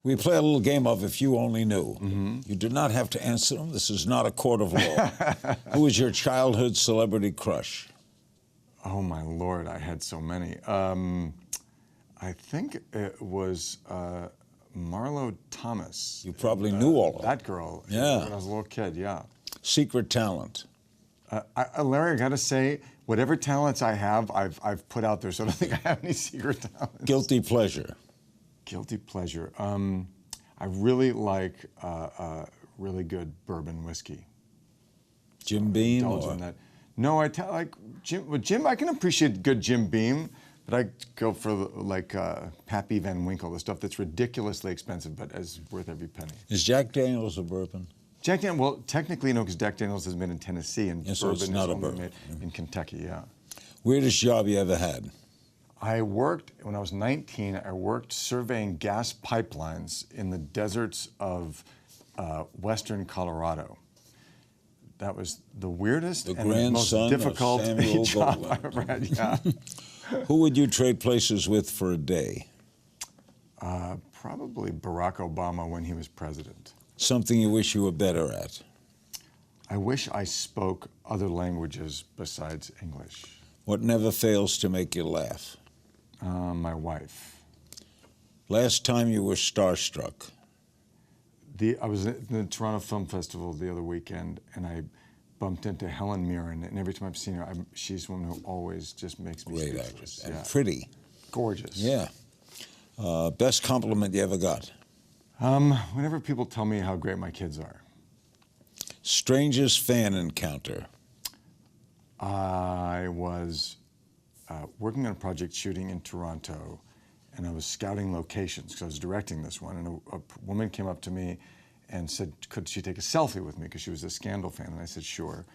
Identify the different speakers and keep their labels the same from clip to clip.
Speaker 1: We play a little game of If You Only Knew. You do not have to answer them. This is not a court of law. Who is your childhood celebrity crush?
Speaker 2: Oh, my Lord, I had so many. I think it was Marlo Thomas.
Speaker 1: You probably knew all of them.
Speaker 2: That girl.
Speaker 1: Yeah.
Speaker 2: When I was a little kid, yeah.
Speaker 1: Secret talent.
Speaker 2: Larry, I got to say, whatever talents I have, I've put out there, so I don't think I have any secret talents.
Speaker 1: Guilty pleasure.
Speaker 2: Guilty pleasure. I really like really good bourbon whiskey.
Speaker 1: Jim Beam?
Speaker 2: Indulge in that. No, like Jim. I can appreciate good Jim Beam, but I go for like Pappy Van Winkle, the stuff that's ridiculously expensive but is worth every penny.
Speaker 1: Is Jack Daniels a bourbon?
Speaker 2: Jack Daniels, well, technically no, because Jack Daniels has been in Tennessee, and
Speaker 1: so
Speaker 2: bourbon
Speaker 1: it's not
Speaker 2: is
Speaker 1: a
Speaker 2: only
Speaker 1: bourbon.
Speaker 2: made in Kentucky. Yeah.
Speaker 1: Weirdest job you ever had?
Speaker 2: I worked, when I was 19, I worked surveying gas pipelines in the deserts of western Colorado. That was the weirdest and the most difficult job I've ever had. Yeah.
Speaker 1: Who would you trade places with for a day?
Speaker 2: Probably Barack Obama when he was president.
Speaker 1: Something you wish you were better at?
Speaker 2: I wish I spoke other languages besides English.
Speaker 1: What never fails to make you laugh?
Speaker 2: My wife.
Speaker 1: Last time you were starstruck?
Speaker 2: I was at the Toronto Film Festival the other weekend, and I bumped into Helen Mirren, and every time I've seen her, she's one who always just makes me
Speaker 1: Great
Speaker 2: speechless.
Speaker 1: actress. And pretty.
Speaker 2: Gorgeous.
Speaker 1: Yeah. Best compliment you ever got?
Speaker 2: Whenever people tell me how great my kids are.
Speaker 1: Strangest fan encounter?
Speaker 2: I was working on a project shooting in Toronto, and I was scouting locations because I was directing this one, and a woman came up to me and said, could she take a selfie with me, because she was a Scandal fan, and I said, sure.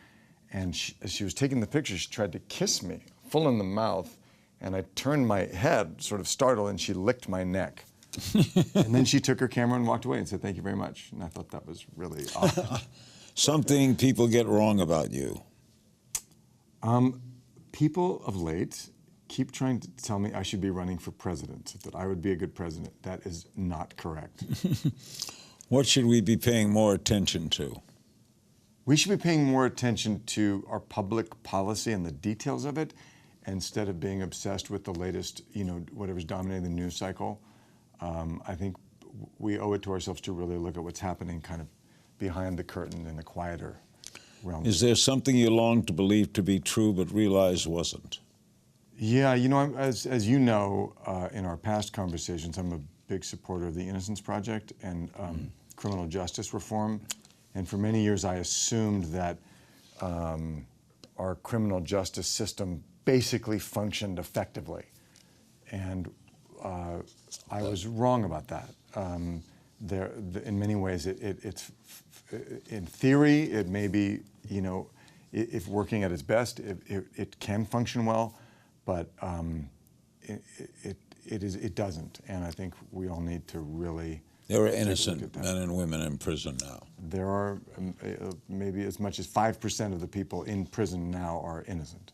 Speaker 2: And as she was taking the picture, she tried to kiss me, full in the mouth, and I turned my head, sort of startled, and she licked my neck. And then she took her camera and walked away and said, thank you very much. And I thought that was really awesome.
Speaker 1: Something people get wrong about you?
Speaker 2: People of late keep trying to tell me I should be running for president, that I would be a good president. That is not correct.
Speaker 1: What should we be paying more attention to?
Speaker 2: We should be paying more attention to our public policy and the details of it, instead of being obsessed with the latest, whatever's dominating the news cycle. I think we owe it to ourselves to really look at what's happening kind of behind the curtain in the quieter realm.
Speaker 1: Is there something you long to believe to be true but realize wasn't?
Speaker 2: Yeah, as you know, in our past conversations, I'm a big supporter of the Innocence Project and criminal justice reform. And for many years, I assumed that our criminal justice system basically functioned effectively. And I was wrong about that. In many ways, it's in theory, it may be, if working at its best, it can function well, but it doesn't. And I think we all need to really.
Speaker 1: There are innocent men and women in prison now.
Speaker 2: There are maybe as much as 5% of the people in prison now are innocent.